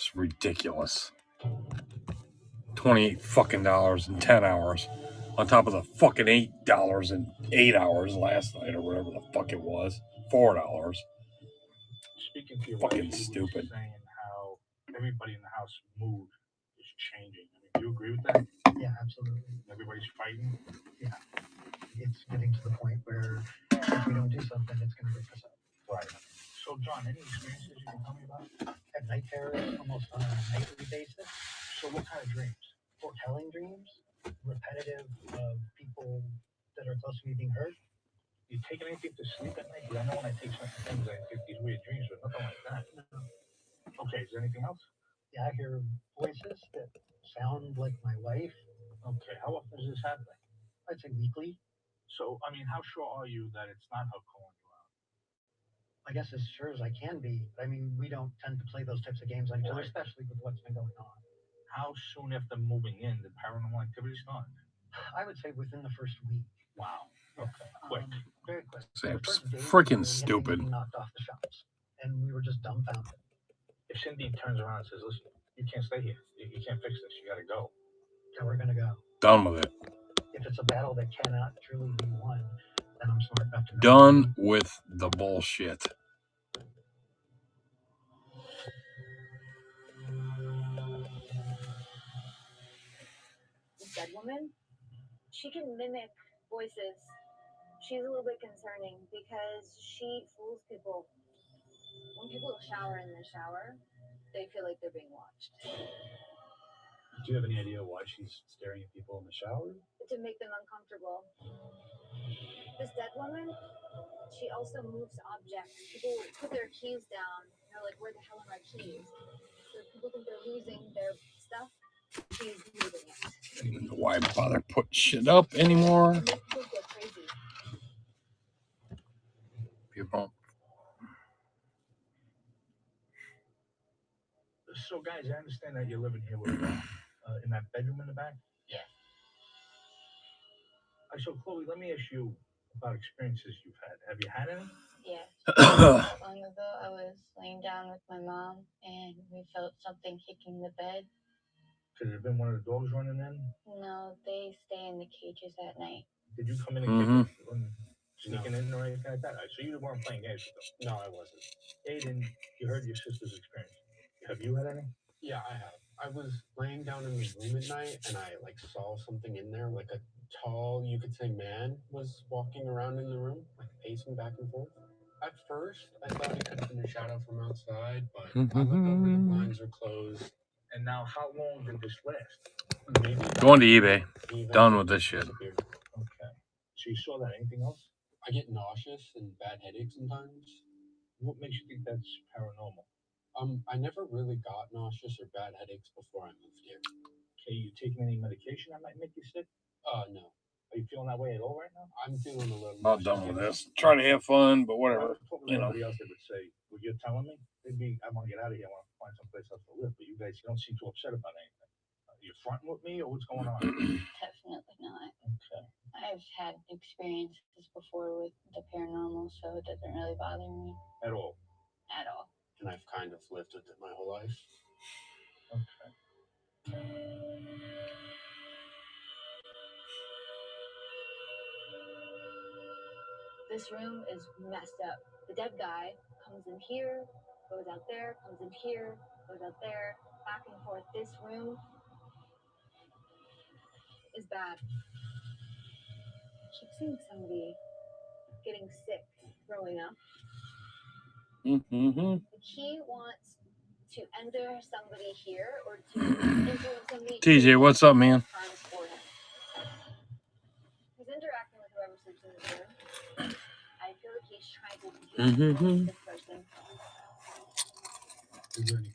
It's ridiculous. $28 fucking in 10 hours. On top of the fucking $8 in 8 hours last night or whatever the fuck it was. $4. Speaking to your fucking wife, stupid. Saying how everybody in the house mood is changing. I mean, do you agree with that? Yeah, absolutely. Everybody's fighting. Yeah, it's getting to the point where if we don't do something, it's going to break us up. Right. So, John, any experiences you can tell me about? I have night terrors almost on a nightly basis. So, what kind of dreams? Foretelling dreams, repetitive of people that are close to me being hurt. You take anything to sleep at night? I know when I take certain things, I get these weird dreams, but nothing like that. No. Okay, is there anything else? Yeah, I hear voices that sound like my wife. Okay, how often is this happening? I'd say weekly. So, I mean, how sure are you that it's not her calling you out? I guess as sure as I can be. I mean, we don't tend to play those types of games on each other, Right. especially with what's been going on. How soon after moving in did paranormal activity start? I would say within the first week. Wow. Okay. Quick. Very quick. It's The first freaking day, stupid. we knocked off the shelves, and we were just dumbfounded. If Cindy turns around and says, "Listen, you can't stay here. You can't fix this. You got to go." And we're gonna go. Done with it. If it's a battle that cannot truly be won, then I'm smart enough to know. Done with the bullshit. Dead woman, she can mimic voices. She's a little bit concerning because she fools people. When people shower in the shower, they feel like they're being watched. Do you have any idea why she's staring at people in the shower? To make them uncomfortable. This dead woman, she also moves objects. People put their keys down, and they're like, where the hell are my keys? So people think they're losing their stuff. She's moving it. Why bother putting shit up anymore? People go crazy. People. So, guys, I understand that you're living here with in that bedroom in the back. Yeah. So, Chloe, let me ask you about experiences you've had. Have you had any? Yeah. Not long ago, I was laying down with my mom, and we felt something kicking the bed. Could it have been one of the dogs running in? No, they stay in the cages at night. Did you come in and kick it, sneaking in or anything like that? So you weren't playing games with them? No, I wasn't. Aiden, you heard your sister's experience. Have you had any? Yeah, I have. I was laying down in the room at night, and I saw something in there, like a tall, you could say, man was walking around in the room, pacing back and forth. At first, I thought it could have been a shadow from outside, but I looked over, the blinds were closed. And now, how long did this last? Maybe Going to eBay. Done with this shit. Okay. So you saw that. Anything else? I get nauseous and bad headaches sometimes. What makes you think that's paranormal? I never really got nauseous or bad headaches before I moved here. Okay, you taking any medication that might make you sick? No. Are you feeling that way at all right now? I'm feeling a little. Not done with this. Trying to have fun, but whatever. You know. Everybody else that would say, "Well, you're telling me? They'd be, I want to get out of here. I want to find someplace else to live." But you guys, you don't seem too upset about anything. Are you fronting with me, or what's going on? Definitely not. Okay. I've had experiences before with the paranormal, so it doesn't really bother me. At all? At all. And I've kind of lived with it my whole life. Okay. This room is messed up. The dead guy comes in here, goes out there, comes in here, goes out there, back and forth. This room is bad. Keep seeing somebody getting sick, throwing up. He wants to enter somebody here or to influence somebody. TJ, what's up, man? He's interacting with whoever sleeps in this room. I feel like he's trying to this person. Is there any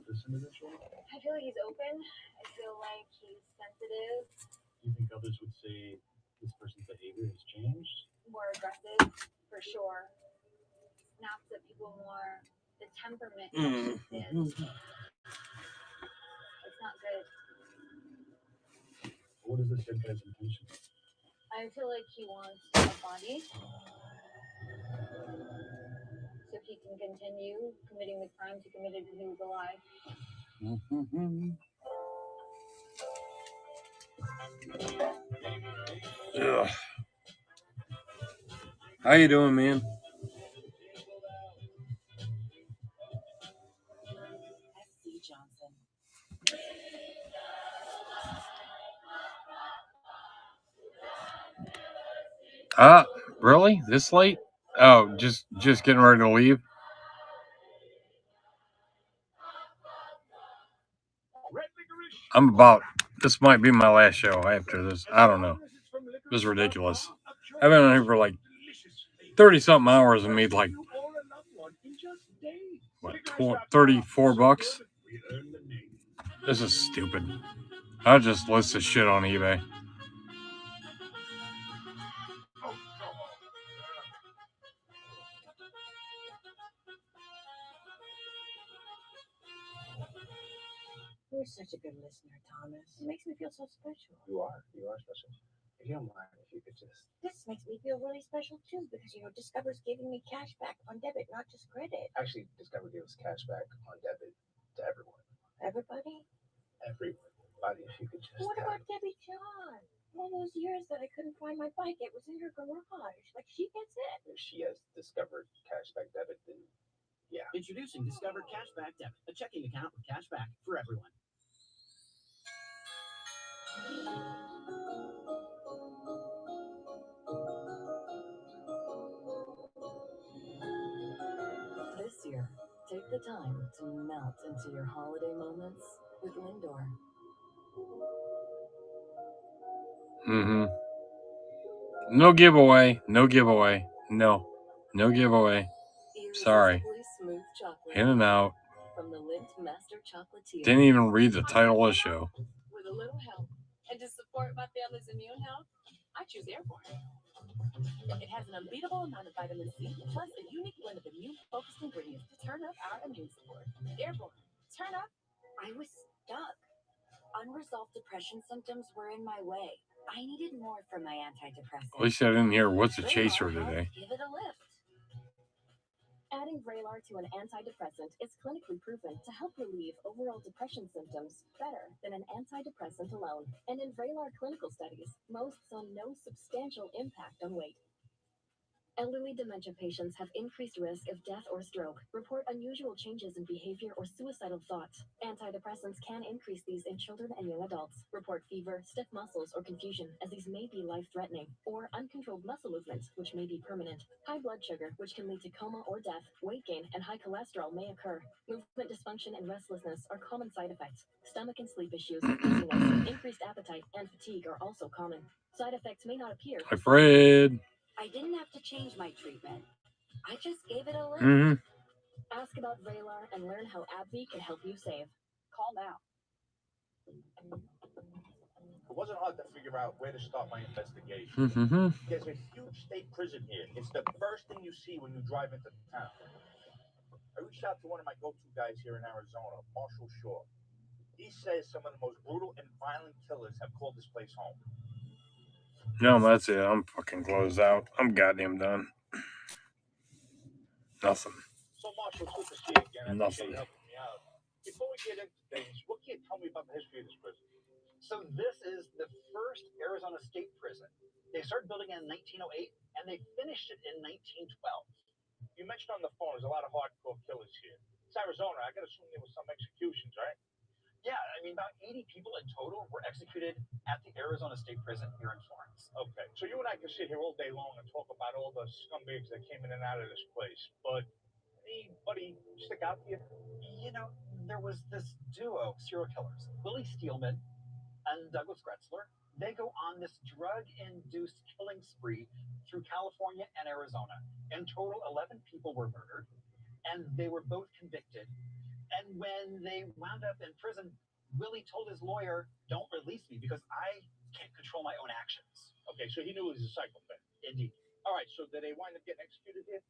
listen to this one? I feel like he's open. I feel like he's sensitive. Do you think others would say this person's behavior has changed? More aggressive, for sure. Snaps at people more. The temperament is. It's not good. What is this dead guy's intention? I feel like he wants a body. so he can continue committing the crimes he committed when he was alive. Ugh. How you doing, man? S.C. Johnson. Really? This late? Oh, just getting ready to leave. I'm about. This might be my last show after this. I don't know. This is ridiculous. I've been on here for like 30-something hours and made like what, $34. This is stupid. I'll just list this shit on eBay. You're such a good listener, Thomas. It makes me feel so special. You are special. If you don't mind, if you could just. This makes me feel really special too, because Discover's giving me cash back on debit, not just credit. Actually, Discover gives cash back on debit to everyone. Everybody? Everybody, if you could just. What about Debbie John? All those years that I couldn't find my bike, it was in her garage. Like, she gets it. If she has discovered cashback debit, then yeah. Introducing Discover Cashback Debit, a checking account with cashback for everyone. This year, take the time to melt into your holiday moments with Lindor. No giveaway. No giveaway. No giveaway. Sorry. Smooth chocolate In and out. from the Lindt Master Chocolatier. Didn't even read the title of the show. With a little help. And to support my family's immune health, I choose Airborne. It has an unbeatable amount of vitamin C, plus a unique blend of immune-focused ingredients to turn up our immune support. Airborne. Turn up. I was stuck. Unresolved depression symptoms were in my way. I needed more from my antidepressant. At least I didn't hear what's a chaser today. Give it a lift. Adding Vraylar to an antidepressant is clinically proven to help relieve overall depression symptoms better than an antidepressant alone. And in Vraylar clinical studies, most saw no substantial impact on weight. Elderly dementia patients have increased risk of death or stroke, report unusual changes in behavior or suicidal thoughts. Antidepressants can increase these in children and young adults, report fever, stiff muscles, or confusion, as these may be life-threatening, or uncontrolled muscle movements, which may be permanent. High blood sugar, which can lead to coma or death, weight gain, and high cholesterol may occur. Movement dysfunction and restlessness are common side effects. Stomach and sleep issues, dizziness, increased appetite, and fatigue are also common. Side effects may not appear. Hi, Fred. I didn't have to change my treatment. I just gave it a lift. Ask about Vraylar and learn how AbbVie can help you save. Call now. It wasn't hard to figure out where to start my investigation. There's a huge state prison here. It's the first thing you see when you drive into town. I reached out to one of my go-to guys here in Arizona, Marshall Shaw. He says some of the most brutal and violent killers have called this place home. No, that's it. I'm fucking closed out. I'm goddamn done. Nothing. So, Marshall, it's good to see you again. I appreciate Nothing. you helping me out. Before we get into things, what can you tell me about the history of this prison? So this is the first Arizona state prison. They started building it in 1908, and they finished it in 1912. You mentioned on the phone there's a lot of hardcore killers here. It's Arizona. I gotta assume there was some executions, right? Yeah, I mean, about 80 people in total were executed at the Arizona State Prison here in Florence. Okay, so you and I can sit here all day long and talk about all the scumbags that came in and out of this place, but anybody stick out to you? There was this duo serial killers, Willie Steelman and Douglas Gretzler. They go on this drug-induced killing spree through California and Arizona. In total, 11 people were murdered, and they were both convicted. And when they wound up in prison, Willie told his lawyer, "Don't release me because I can't control my own actions." Okay, so he knew he was a psychopath. Indeed. All right, so did they wind up getting executed here?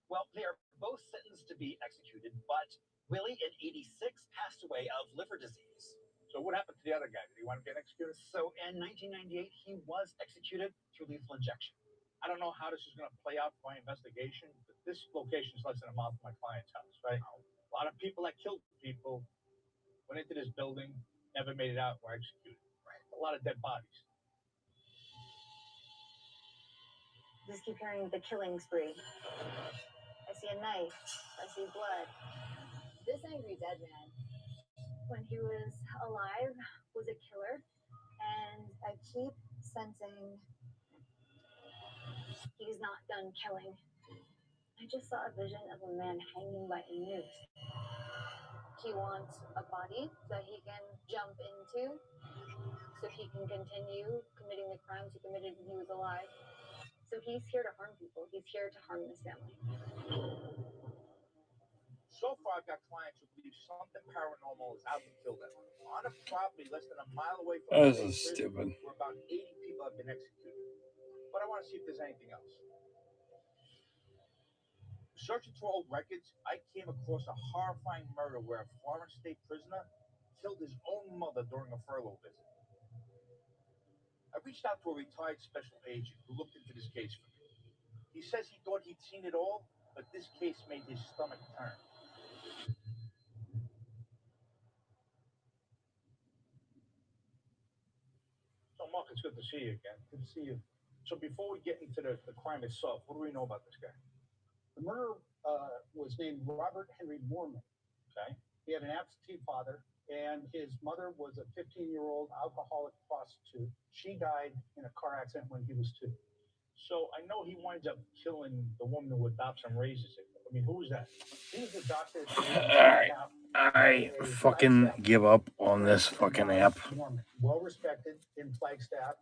Well, they are both sentenced to be executed, but Willie in 86 passed away of liver disease. So what happened to the other guy? Did he wind up getting executed? So in 1998, he was executed through lethal injection. I don't know how this is going to play out for my investigation, but this location is less than a mile from my client's house, right? A lot of people that killed people went into this building, never made it out, were executed. Right. A lot of dead bodies. Just keep hearing the killing spree. I see a knife. I see blood. This angry dead man, when he was alive, was a killer, and I keep sensing he's not done killing. I just saw a vision of a man hanging by a noose. He wants a body that he can jump into so he can continue committing the crimes he committed when he was alive. So he's here to harm people. He's here to harm this family. So far, I've got clients who believe something paranormal is out to kill them. On a property less than a mile away from This the is stupid. where about 80 people have been executed. But I want to see if there's anything else. Searching through old records, I came across a horrifying murder where a Florida state prisoner killed his own mother during a furlough visit. I reached out to a retired special agent who looked into this case for me. He says he thought he'd seen it all, but this case made his stomach turn. So, Mark, it's good to see you again. Good to see you. So before we get into the crime itself, what do we know about this guy? The murderer was named Robert Henry Moorman. Okay. He had an absentee father, and his mother was a 15-year-old alcoholic prostitute. She died in a car accident when he was 2. So I know he winds up killing the woman who adopts and raises him. I mean, who was that? He was adopted. Alright. I fucking give up on this fucking app. Moorman, well respected in Flagstaff.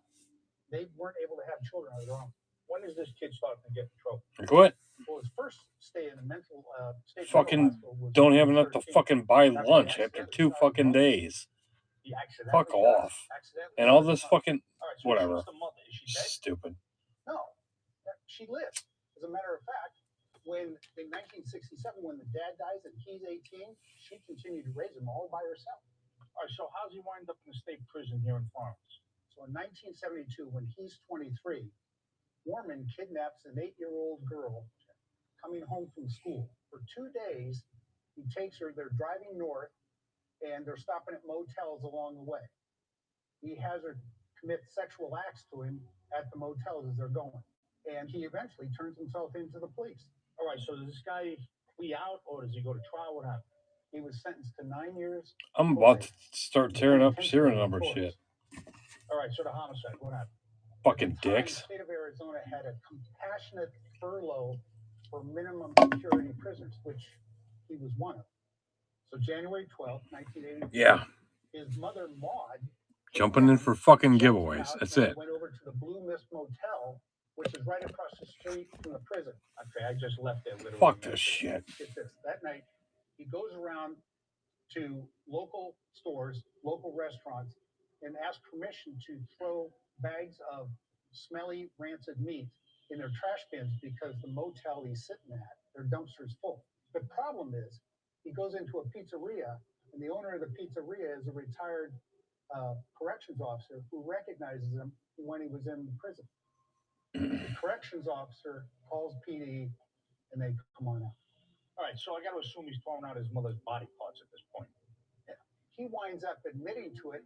They weren't able to have children of their own. When is this kid starting to get in trouble? Quit. Well, his first stay in the mental state Fucking hospital was don't have enough to 13. fucking buy That's lunch when he after accidentally 2 shot fucking his mother. days. He accidentally Fuck shot- off. accidentally And shot all his this mother. fucking All right, so whatever. who's the mother? Is she dead? Stupid. No, she lived. As a matter of fact, when in 1967, when the dad dies and he's 18, she continued to raise him all by herself. All right, so how's he wind up in the state prison here in Florence? So in 1972, when he's 23, Moorman kidnaps an 8-year-old girl coming home from school. For 2 days, he takes her, they're driving north, and they're stopping at motels along the way. He has her commit sexual acts to him at the motels as they're going. And he eventually turns himself into the police. All right, so does this guy plea out or does he go to trial? What happened? He was sentenced to 9 years. I'm about to start tearing up serial number shit. All right, so the homicide, what happened? Fucking At the time, dicks. The state of Arizona had a compassionate furlough for minimum security prisoners, which he was one of. So January 12th, 1980. Yeah. His mother, Maud, Jumping in for fucking checked him giveaways. out That's and it. Went over to the Blue Mist Motel, which is right across the street from the prison. Okay, I just left there literally. Fuck this shit. Get this. That night, he goes around to local stores, local restaurants, and asks permission to throw bags of smelly, rancid meat in their trash bins because the motel he's sitting at, their dumpster's full. The problem is, he goes into a pizzeria, and the owner of the pizzeria is a retired corrections officer who recognizes him when he was in prison. The corrections officer calls PD, and they come on out. All right, so I got to assume he's throwing out his mother's body parts at this point. He winds up admitting to it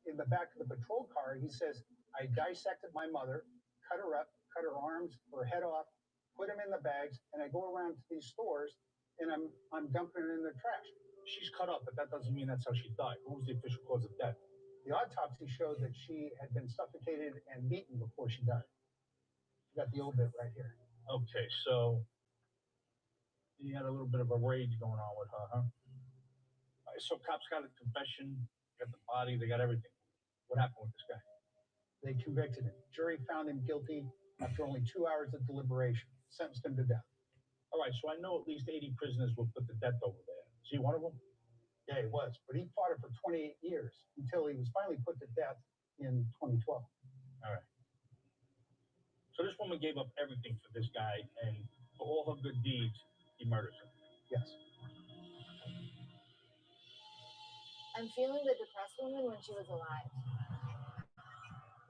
in the back of the patrol car. He says, I dissected my mother, cut her up, cut her arms, her head off, put them in the bags, and I go around to these stores and I'm dumping it in their trash. She's cut up, but that doesn't mean that's how she died. What was the official cause of death? The autopsy showed that she had been suffocated and beaten before she died. You got the old bit right here. Okay, so he had a little bit of a rage going on with her, huh? All right, so cops got a confession, got the body, they got everything. What happened with this guy? They convicted him. Jury found him guilty after only 2 hours of deliberation, sentenced him to death. All right, so I know at least 80 prisoners were put to death over there. Is he one of them? Yeah, he was, but he fought it for 28 years until he was finally put to death in 2012. All right. So this woman gave up everything for this guy, and for all her good deeds, he murders her. Yes. I'm feeling the depressed woman when she was alive.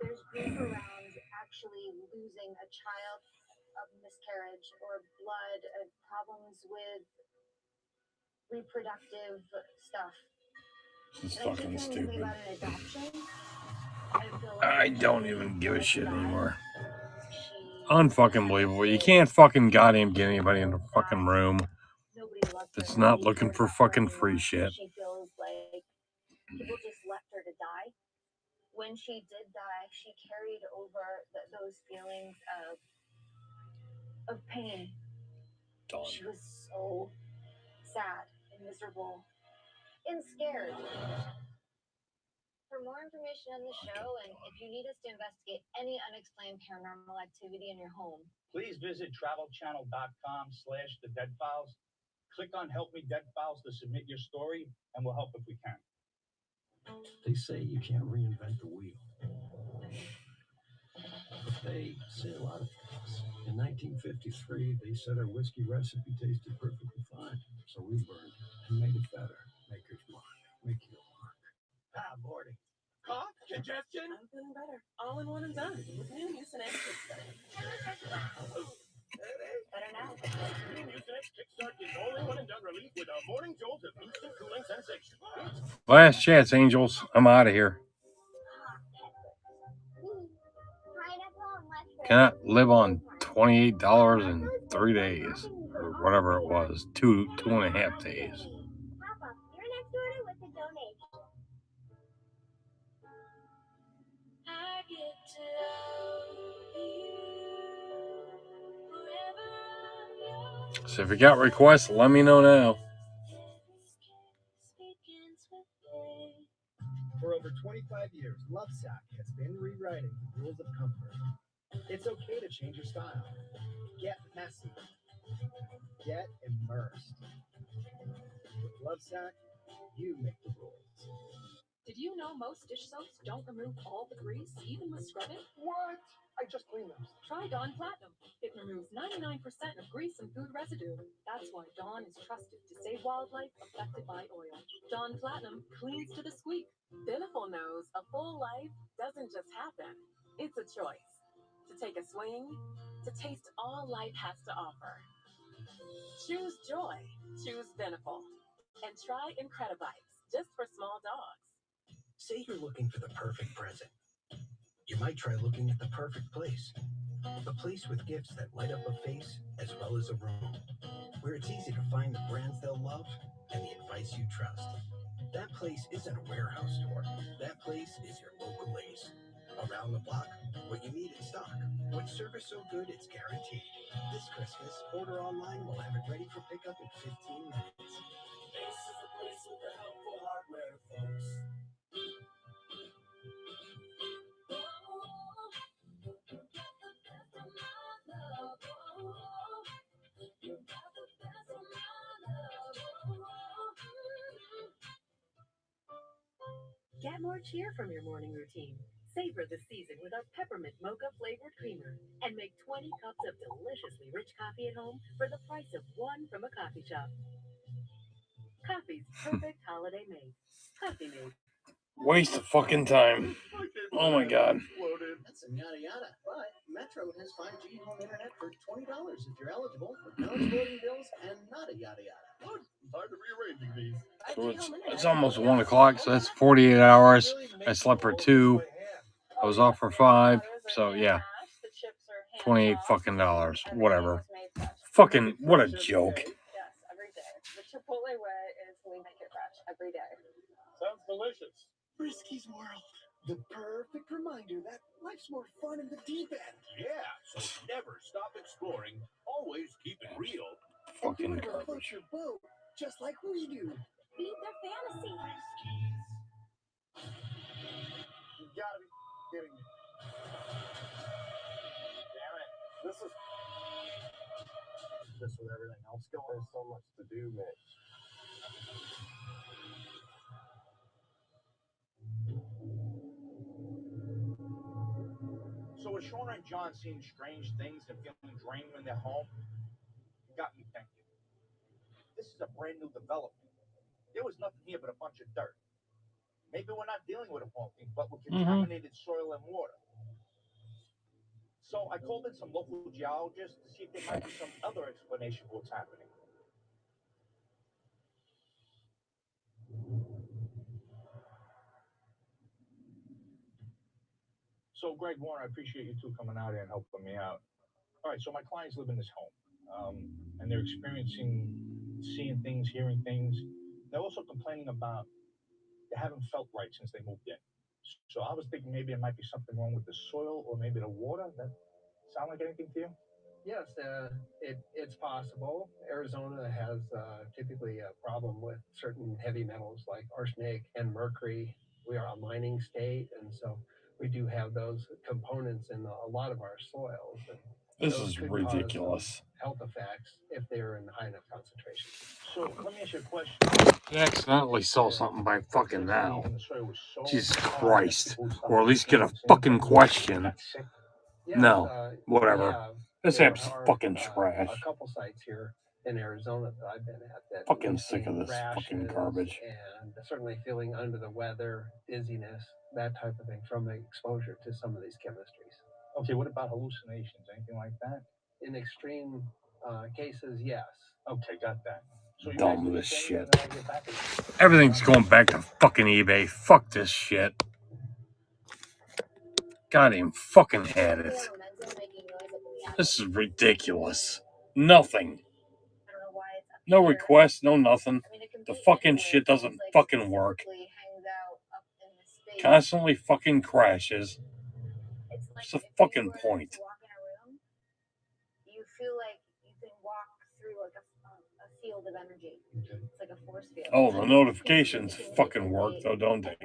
There's grief around actually losing a child of miscarriage or blood, problems with reproductive stuff. It's And I keep fucking hearing something stupid. about an adoption. I feel like I don't even give a shit died. anymore. She Unfucking believable. You can't fucking goddamn get anybody in the fucking room nobody loved her. that's not Nobody looking cared for about her fucking free anymore. shit. She feels like people just left her to die. When she did die, she carried over those feelings of pain. Done. She was so sad and miserable and scared. For more information on the show, and if you need us to investigate any unexplained paranormal activity in your home, Please visit travelchannel.com/The Dead Files. Click on Help Me Dead Files to submit your story, and we'll help if we can. They say you can't reinvent the wheel. But they say a lot of things. In 1953, they said our whiskey recipe tasted perfectly fine. So we burned it and made it better. Maker's Mark. Make your mark. Ah, morning. Cough? Congestion? I'm feeling better. All in one and done. With new Mucinex Kickstart. better now. New Mucinex Kickstart is only one and done relief with a morning jolt of instant cooling sensation. Last chance, Angels. I'm out of here. Cannot live on $28 in 3 days. Or whatever it was. 2.5 days. Papa, your next order with the donation. I get to love you. So if you got requests, let me know now. For over 25 years, Lovesac has been rewriting the rules of comfort. It's okay to change your style. Get messy. Get immersed. With Lovesac, you make the rules. Did you know most dish soaps don't remove all the grease, even with scrubbing? What? I just cleaned them. Try Dawn Platinum. It removes 99% of grease and food residue. That's why Dawn is trusted to save wildlife affected by oil. Dawn Platinum cleans to the squeak. Beneful knows a full life doesn't just happen. It's a choice. To take a swing, to taste all life has to offer. Choose joy. Choose Beneful. And try Incredibites, just for small dogs. Say you're looking for the perfect present. You might try looking at the perfect place. A place with gifts that light up a face as well as a room. Where it's easy to find the brands they'll love and the advice you trust. That place isn't a warehouse store. That place is your local Ace. Around the block, what you need in stock. With service so good it's guaranteed. This Christmas, order online, we'll have it ready for pickup in 15 minutes. Ace is the place with the helpful hardware, folks. Get more cheer from your morning routine. Savor the season with our peppermint mocha flavored creamer and make 20 cups of deliciously rich coffee at home for the price of one from a coffee shop. Coffee's perfect holiday mate. Coffee mate. Waste of fucking time. Oh my god. That's some yada yada. But Metro has 5G home internet for $20 if you're eligible, with no exploding bills and not a yada yada. Good. Time to rearranging these. So it's almost 1 o'clock, so that's 48 hours. I slept for 2. I was off for 5. So yeah. 28 fucking dollars. Whatever. Fucking what a joke. Yes, every day. The Chipotle way is we make it fresh every day. Sounds delicious. Frisky's World. The perfect reminder that life's more fun in the deep end. Yeah, so never stop exploring. Always keep it real. Fucking And you want to float your boat just like we do. Feed their fantasy. You gotta be kidding me. Damn it. This is just with everything else going. There's so much to do, man. So with Shauna and John seeing strange things and feeling drained when they're home, it got me thinking. This is a brand new development. There was nothing here but a bunch of dirt. Maybe we're not dealing with a haunting, but with contaminated soil and water. So I called in some local geologists to see if there might be some other explanation for what's happening. So, Greg Warner, I appreciate you two coming out here and helping me out. All right, so my clients live in this home, and they're seeing things, hearing things. They're also complaining about they haven't felt right since they moved in. So I was thinking maybe it might be something wrong with the soil or maybe the water. That sound like anything to you? Yes, it's possible. Arizona has typically a problem with certain heavy metals like arsenic and mercury. We are a mining state, and so we do have those components in a lot of our soils. And This those is could ridiculous. cause health effects if they're in high enough concentration. So let me ask you a question. I accidentally saw something by fucking now. Jesus Christ. Or at least get a fucking question. Yes, No, whatever. yeah, This there app's are, fucking trash. A couple sites here in Arizona that I've been at that Fucking we've sick of seen this fucking rashes garbage. and certainly feeling under the weather, dizziness, that type of thing from exposure to some of these chemistries. Okay, what about hallucinations? Anything like that? In extreme cases, yes. Okay, got that. So you guys Dumb do this the thing, shit. and then I'll get back with you. Everything's going back to fucking eBay. Fuck this shit. Goddamn fucking had it. This is ridiculous. Nothing. No requests, no nothing. The fucking shit doesn't fucking work. Constantly fucking crashes. What's the fucking point? You feel like you can walk through like a field of energy. It's like a force field. Oh, the notifications fucking work though, don't they?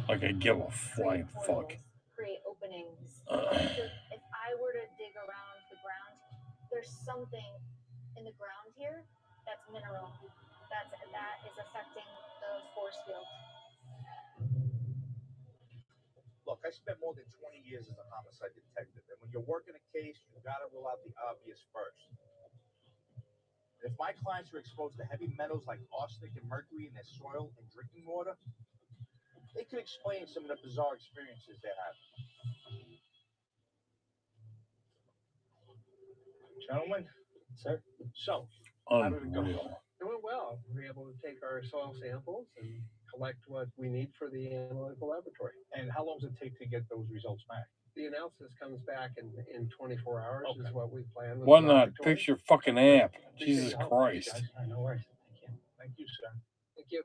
Like I give a flying fuck. Create openings. If I were to dig around the ground, there's something in the ground here that's mineral. That is affecting the force field. Look, I spent more than 20 years as a homicide detective, and when you're working a case, you gotta rule out the obvious first. If my clients were exposed to heavy metals like arsenic and mercury in their soil and drinking water, they could explain some of the bizarre experiences they have. Gentlemen, Sir? so how did it go? Unreal. It went well. We were able to take our soil samples and collect what we need for the analytical laboratory. And how long does it take to get those results back? The analysis comes back in 24 hours is what we plan. Why not fix your fucking app? Jesus Christ. No worries. Thank you. Thank you, sir. Thank you.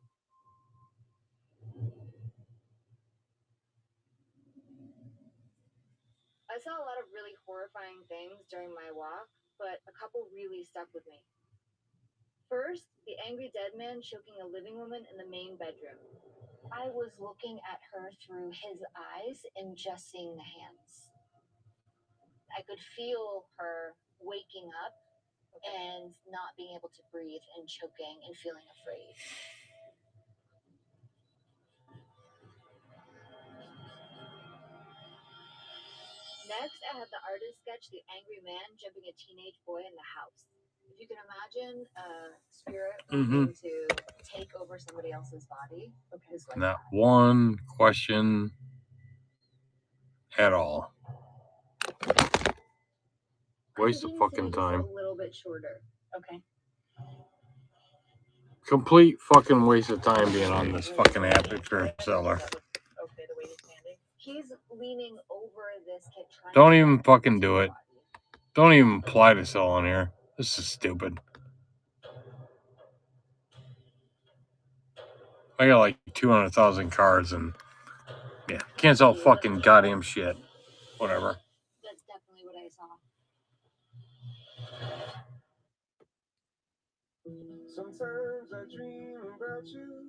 I saw a lot of really horrifying things during my walk, but a couple really stuck with me. First, the angry dead man choking a living woman in the main bedroom. I was looking at her through his eyes and just seeing the hands. I could feel her waking up and not being able to breathe and choking and feeling afraid. Next, I had the artist sketch the angry man jumping a teenage boy in the house. If you can imagine a spirit wanting to take over somebody else's body. Not one question at all. Waste of fucking time. A little bit shorter. Okay. Complete fucking waste of time being on this fucking app if you're a seller. Okay, the way he's standing. He's leaning over this kid trying Don't even fucking do it. Don't even apply to sell on here. This is stupid. I got like 200,000 cards and yeah, can't sell fucking goddamn shit. Whatever. That's definitely what I saw. Sometimes I dream about you.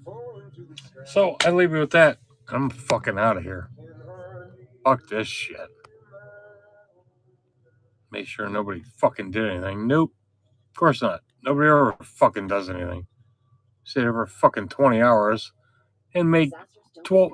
Falling to the sky. So I leave you with that. I'm fucking out of here. Fuck this shit. Make sure nobody fucking did anything. Nope. Of course not. Nobody ever fucking does anything. Sit over fucking 20 hours and make $2